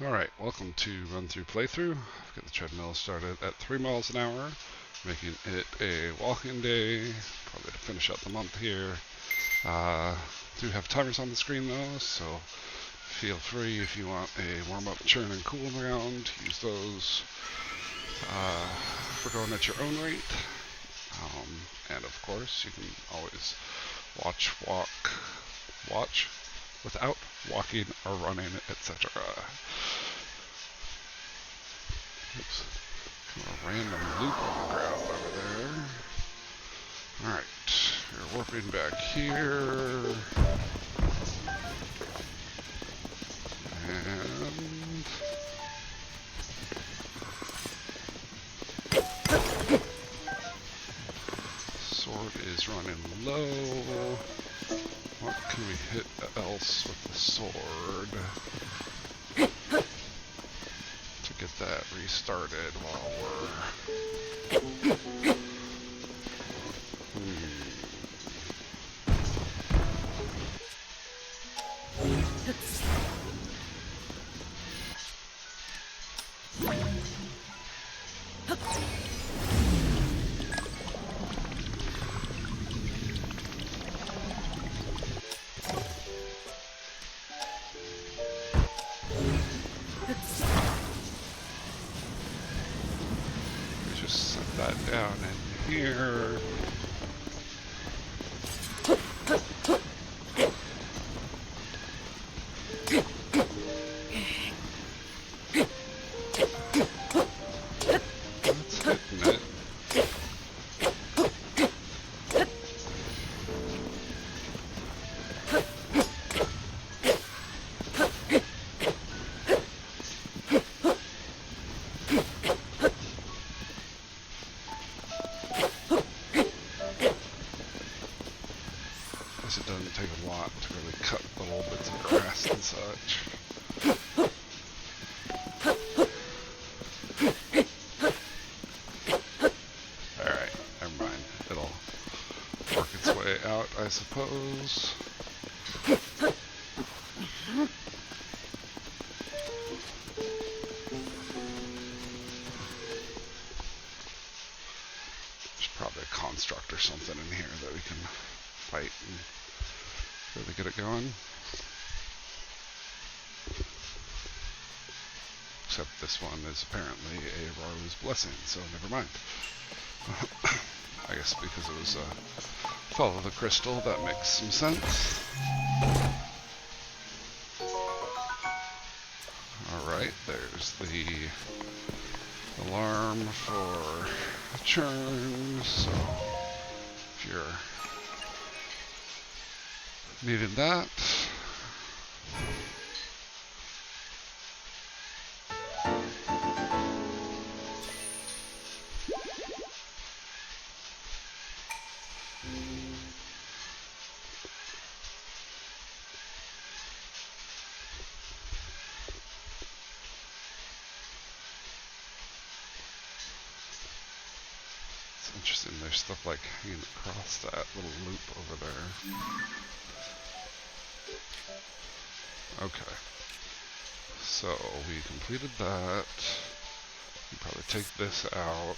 Alright, welcome to Run Through Playthrough. I've got the treadmill started at 3 miles an hour, making it a walking day, probably to finish out the month here. Do have timers on the screen though, so feel free if you want a warm-up, churn, and cool round, use those for going at your own rate. And of course, you can always watch without walking or running, etc. Oops. A random loop on the ground over there. Alright, you're warping back here. And sword is running low. What can we hit else with the sword to get that restarted while we're... Just set that down in here. That's hitting it. It doesn't take a lot to really cut the little bits of grass and such. Alright, never mind. It'll work its way out, I suppose. There's probably a construct or something in here that we can fight and really get it going. Except this one is apparently a rose blessing, so never mind. I guess because it was follow the crystal, that makes some sense. Alright, there's the alarm for churn, so if you're needing that. It's interesting, there's stuff like hanging across that little loop over there. Okay, so we completed that. We'll probably take this out.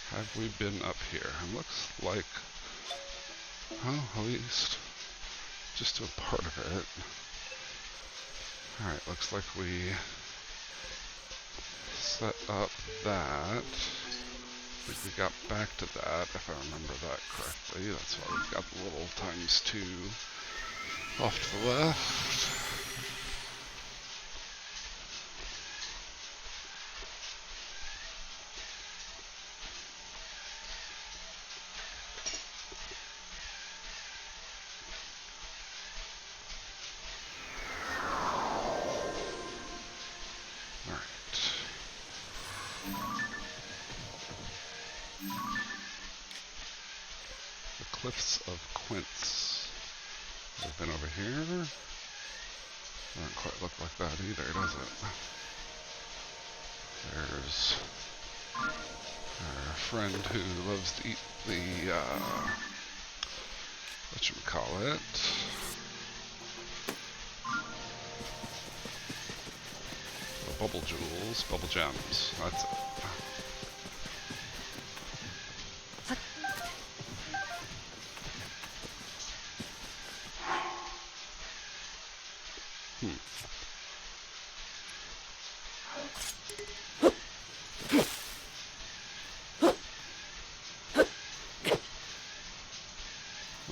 Have we been up here? It looks like, well, at least just to a part of it. Alright, looks like we set up that. I think we got back to that, if I remember that correctly. That's why we've got the little ×2 off to the left. The Cliffs of Quince. I've been over here. Doesn't quite look like that either, does it? There's our friend who loves to eat the, whatchamacallit, bubble jewels, bubble gems. That's it.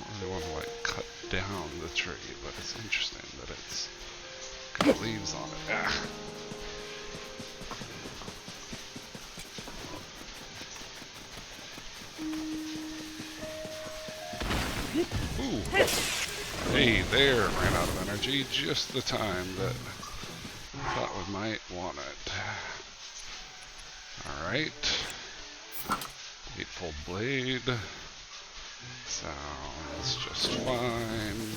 I don't really want to like cut down the tree, but it's interesting that it's got leaves on it. Ah. Ooh. Hey there, ran out of energy just the time that I thought we might want it. Alright. Eightfold blade. Sounds just fine.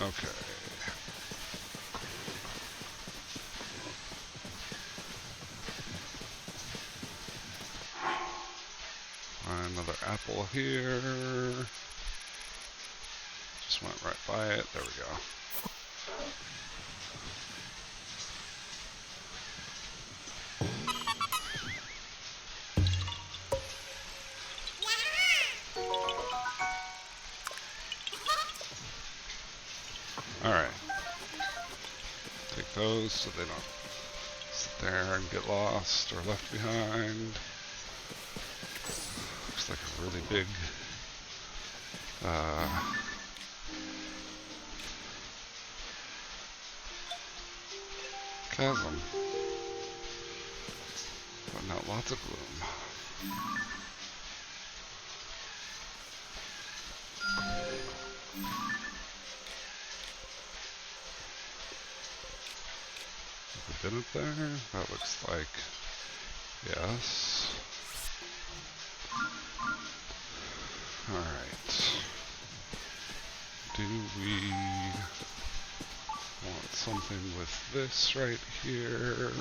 Okay. Another apple here. Just went right by it. There we go. Alright. Take those so they don't sit there and get lost or left behind. Looks like a really big chasm. Putting out lots of gloom. Have we been up there? That looks like yes. Alright. Do we want something with this right here?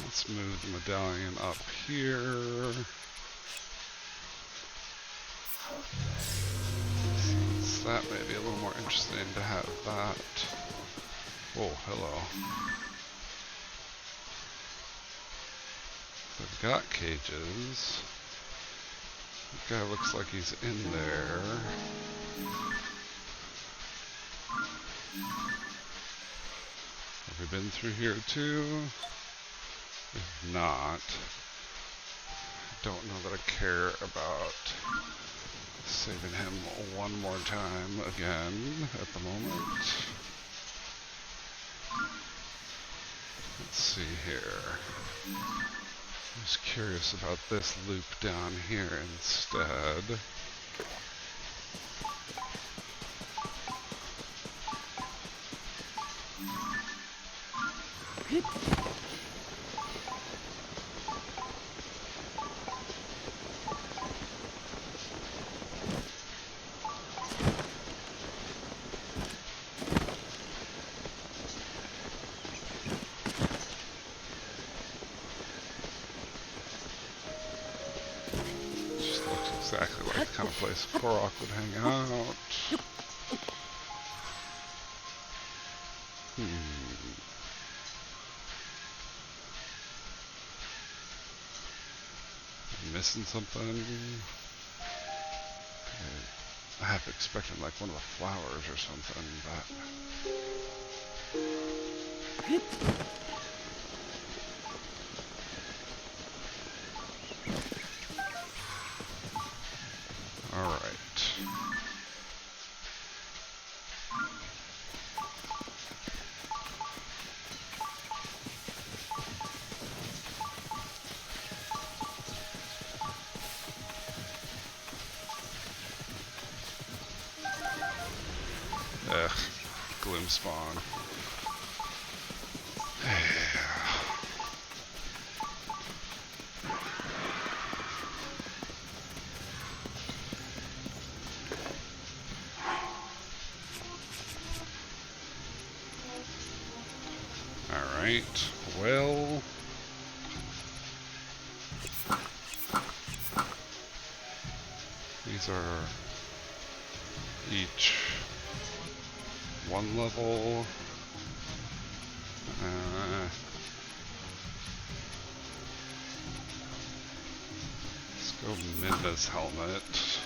Let's move the medallion up here. Since that may be a little more interesting to have that. Whoa, hello. They've got cages. That guy looks like he's in there. Have we been through here too? If not, I don't know that I care about saving him one more time again at the moment. Let's see here. I was curious about this loop down here instead. Exactly like the kind of place Korok would hang out. Missing something? I half expected like one of the flowers or something, but... Alright. Ugh, gloom spawn. Alright, well... These are each one level. Let's go Minda's helmet.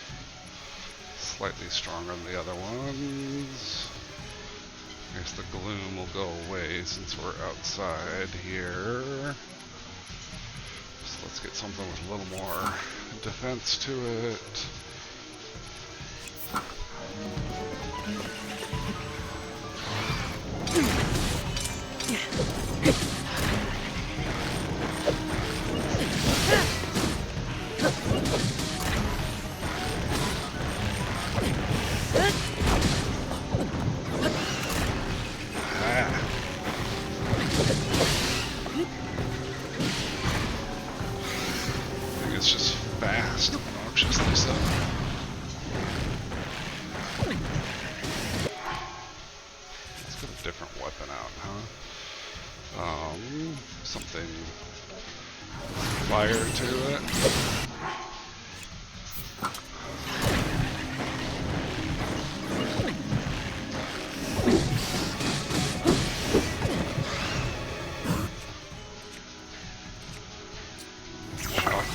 Slightly stronger than the other ones. I guess the gloom will go away since we're outside here. So let's get something with a little more defense to it. It's just fast, obnoxiously so. Let's get a different weapon out, huh? Something fire to it.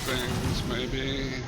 Things, maybe.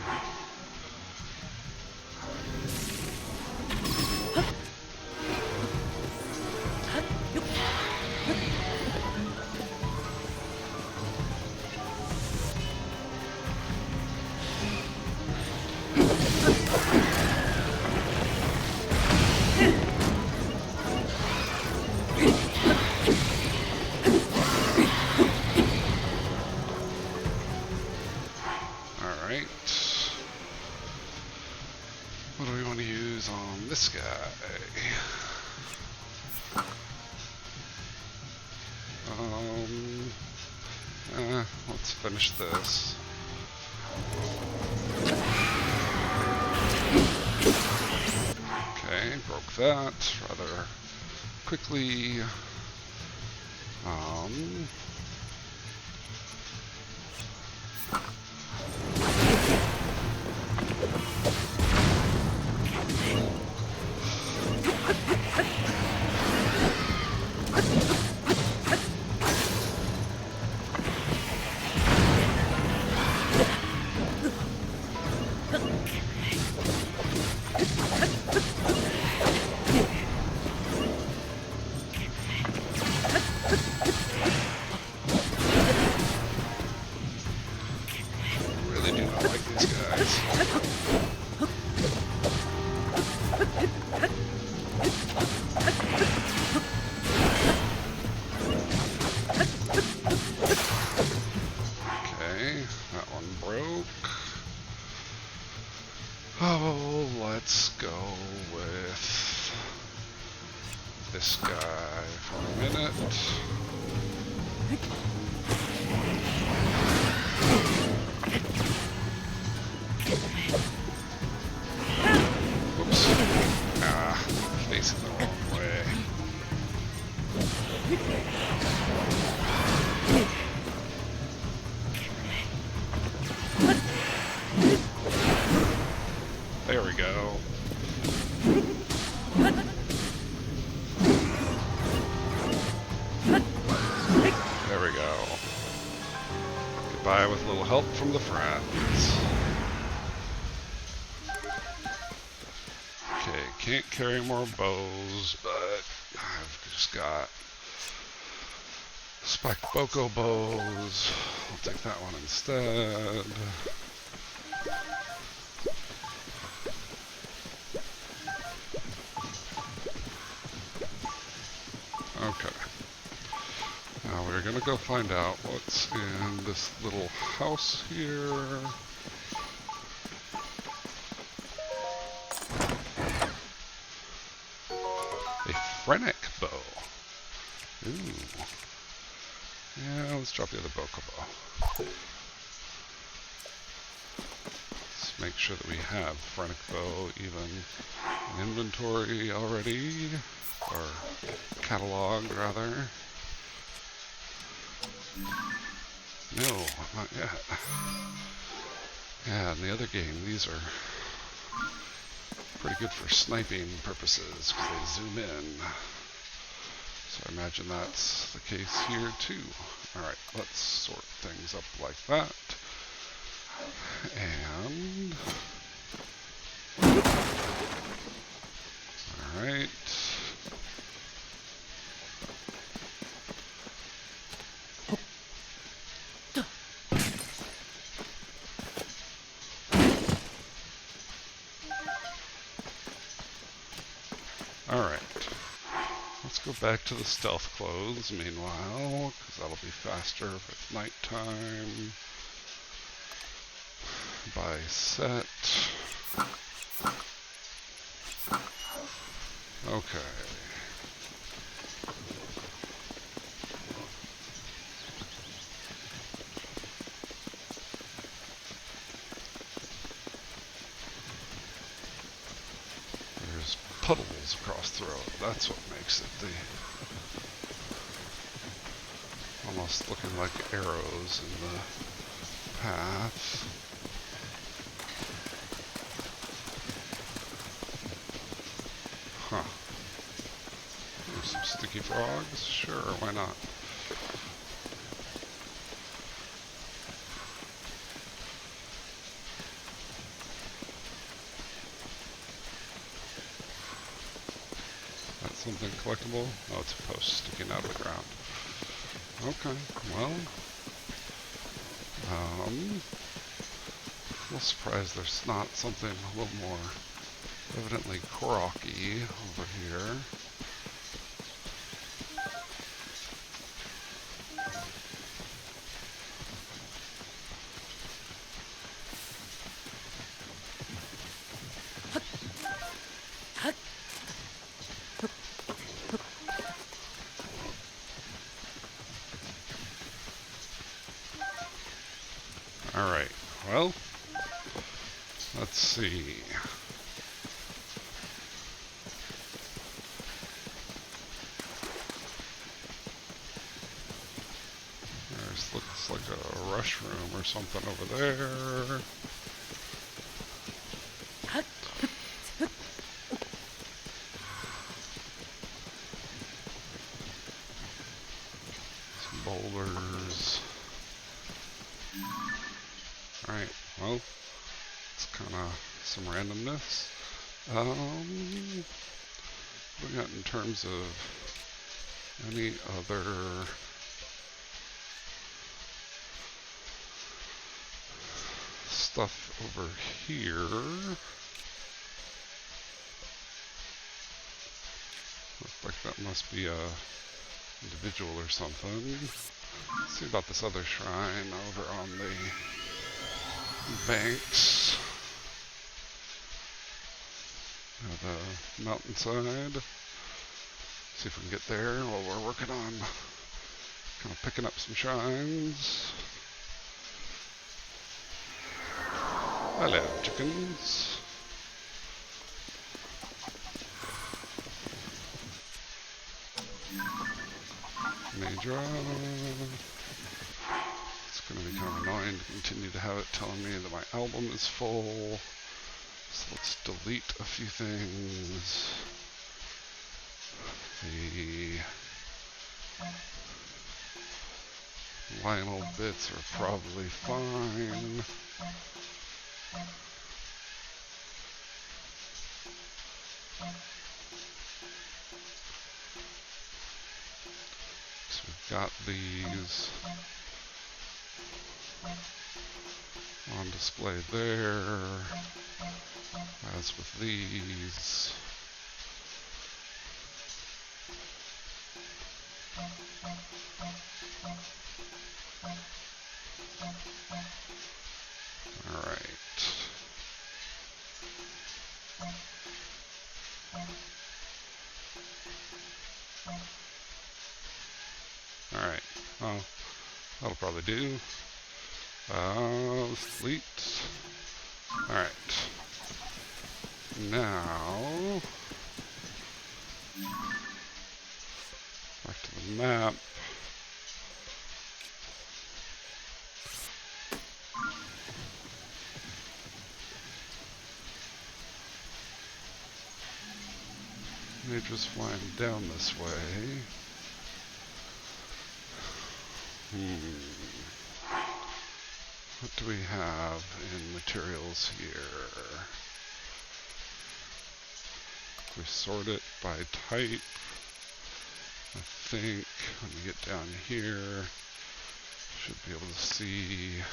What do we want to use on this guy? Let's finish this. Okay, broke that rather quickly. Really do not like these guys. Okay, that one broke. Oh, let's go with this guy for a minute. Whoops. Facing the wrong way. There we go. There we go. Goodbye with a little help from the friends. Okay, can't carry more bows, but I've just got spiked boko bows. I'll take that one instead. Okay. Now we're gonna go find out what's in this little house here. A Phrenic bow. Ooh. Yeah, let's drop the other boko bow. Let's make sure that we have Phrenic bow even in inventory already. Or catalog, rather. No, not yet. Yeah, in the other game, these are pretty good for sniping purposes because they zoom in. So I imagine that's the case here too. Alright, let's sort things up like that. And... Alright. Alright. Let's go back to the stealth clothes meanwhile, because that'll be faster with nighttime. By set. Okay. There's puddles across the road. That's what makes it almost looking like arrows in the path. Huh. There's some sticky frogs? Sure, why not? That's something collectible? Oh, it's a post sticking out of the ground. Okay, well... a little surprised there's not something a little more evidently Korok-y over here. Alright, well, let's see. There's looks like a rush room or something over there. Some boulders. Alright, well, it's kind of some randomness. What we got in terms of any other stuff over here? Looks like that must be a individual or something. Let's see about this other shrine over on the banks of the mountainside. See if we can get there while we're working on kind of picking up some shrines. Hello, chickens. Major. It's going to be kind of annoying to continue to have it telling me that my album is full. So let's delete a few things. The Lionel bits are probably fine. So we've got these on display there, as with these. All right. All right. Well, that'll probably do. Delete. All right. Now, back to the map. Nature's flying down this way. What do we have in materials here? We sort it by type. I think when we get down here, should be able to see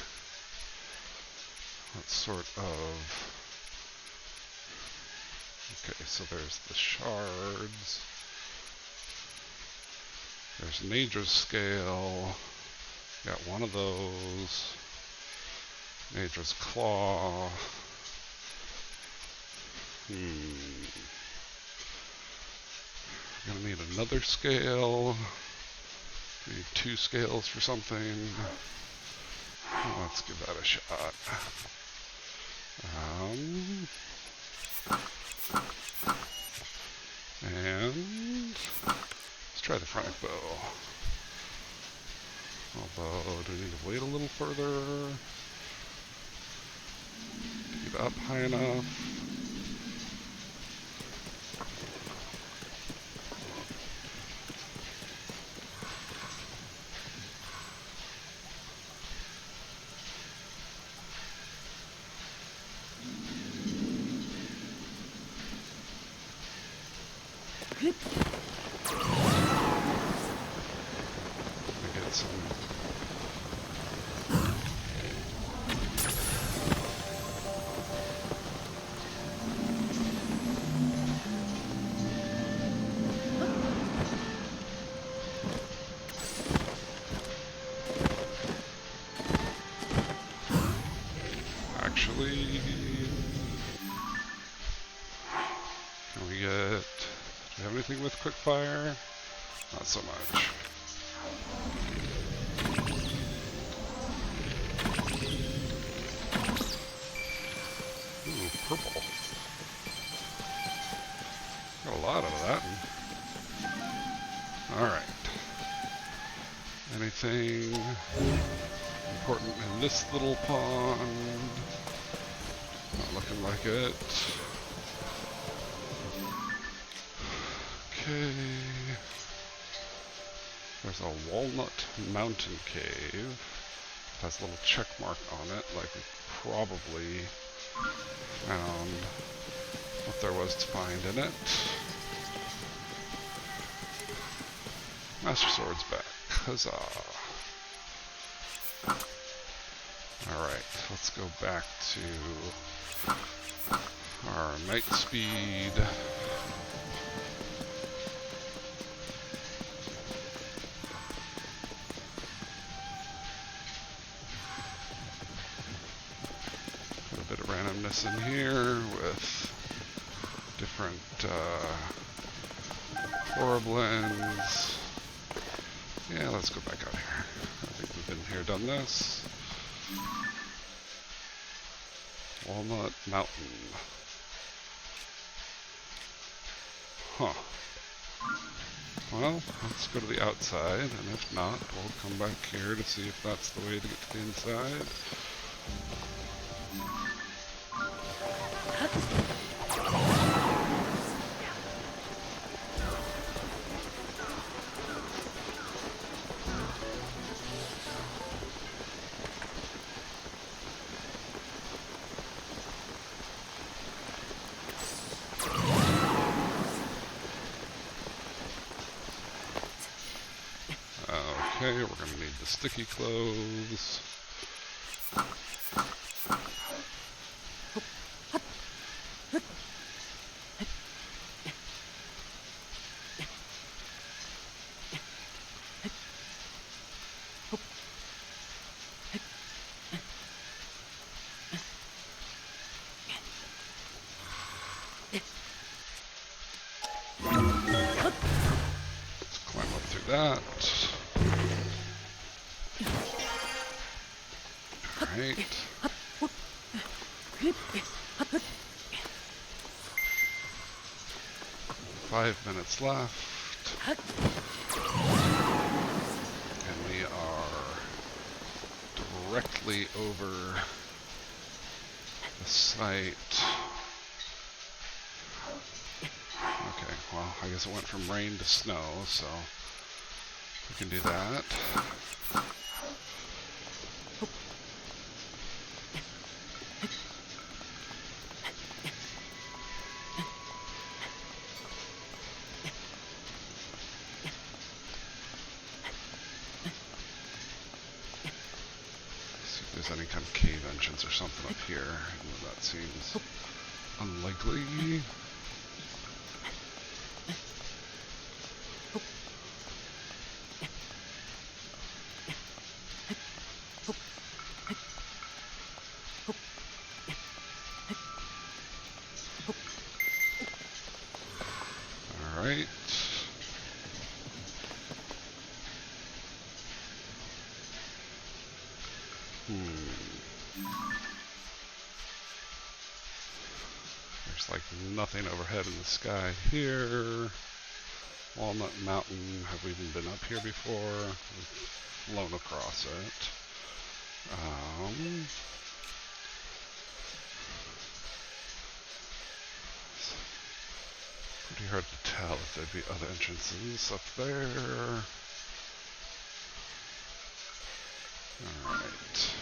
what sort of... Okay, so there's the shards. There's Nature's scale. Got one of those. Nature's claw. We're gonna need another scale. We need 2 scales for something. Let's give that a shot. And let's try the fronic bow. Although, do we need to wait a little further? Keep it up high enough. Get some. Actually, can we get... Do we have anything with quick fire? Not so much. Ooh, purple. Got a lot of that. Alright. Anything important in this little pond? Not looking like it. Okay. There's a Walnut Mountain Cave. It has a little check mark on it, like we probably found what there was to find in it. Master Sword's back. Huzzah. Alright, let's go back to our night speed. Put a bit of randomness in here with different horriblins. Yeah, let's go back out here. I think we've been here, done this. Walnut Mountain. Huh. Well, let's go to the outside, and if not, we'll come back here to see if that's the way to get to the inside. Okay, we're going to need the sticky clothes. 5 minutes left. And we are directly over the site. Okay, well, I guess it went from rain to snow, so we can do that. See if there's any kind of cave entrance or something up here. That seems unlikely. Alright. There's like nothing overhead in the sky here. Walnut Mountain, have we even been up here before? We've flown across it. Pretty hard to tell if there'd be other entrances up there. Alright.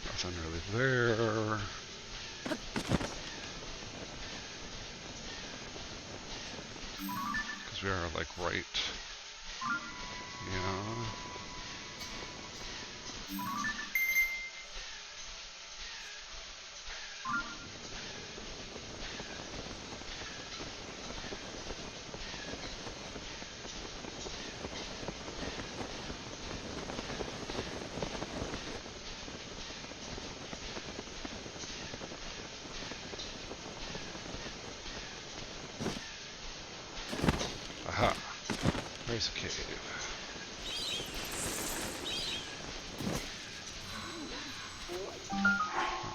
Nothing really there. Because we are like right, yeah. Aha, there's a cave.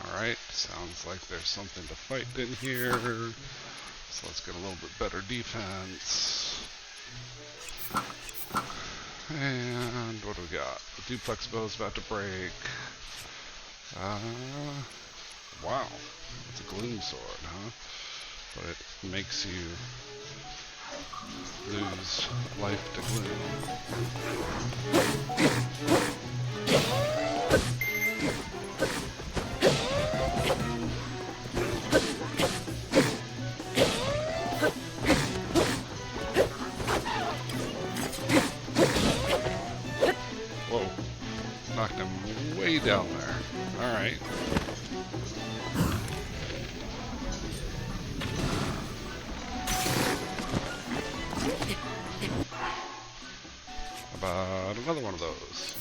Alright, sounds like there's something to fight in here. So let's get a little bit better defense. And what do we got? The duplex bow is about to break. Wow, it's a gloom sword, huh? But it makes you lose life to gloom. Whoa, knocked him way down there. Alright. About another one of those.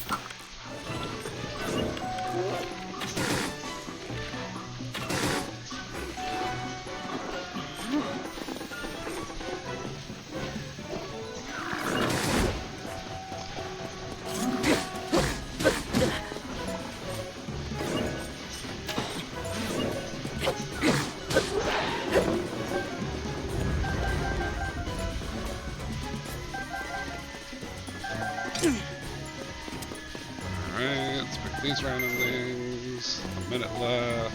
Alright, let's pick these random things. A minute left.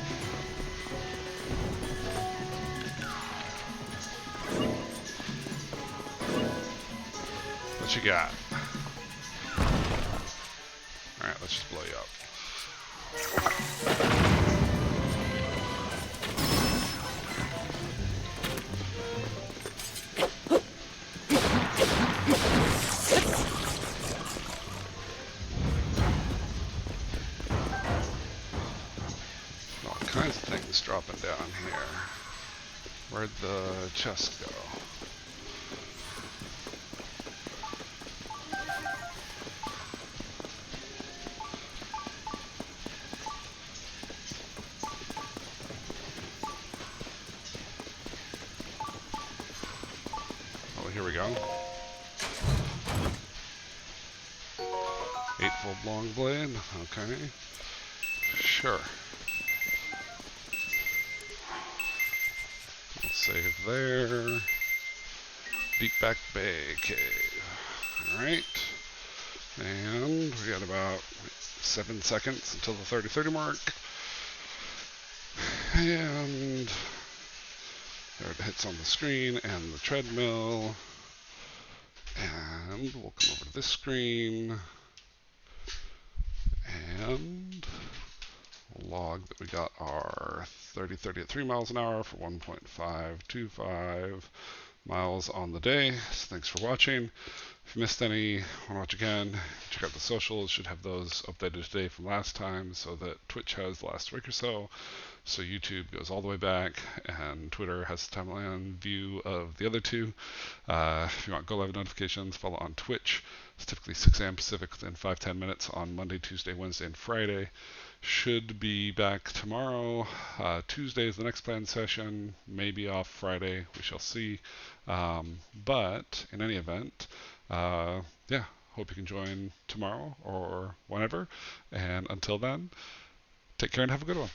What you got? Alright, let's just blow you up. Kinds of things dropping down here. Where'd the chest go? Oh, here we go. 8-fold long blade. Okay. Sure. Save there. Deep Back Bay Cave. Alright. And we got about 7 seconds until the 30-30 mark. And there it hits on the screen and the treadmill. And we'll come over to this screen and log that we got our 30-30 at 3 miles an hour for 1.525 miles on the day. So thanks for watching. If you missed any, want to watch again, check out the socials. Should have those updated today from last time, so that Twitch has the last week or so. So YouTube goes all the way back, and Twitter has the timeline view of the other two. If you want Go Live notifications, follow on Twitch. It's typically 6 a.m. Pacific within 5-10 minutes on Monday, Tuesday, Wednesday, and Friday. Should be back tomorrow. Tuesday is the next planned session. Maybe off Friday. We shall see. But in any event, yeah, hope you can join tomorrow or whenever. And until then, take care and have a good one.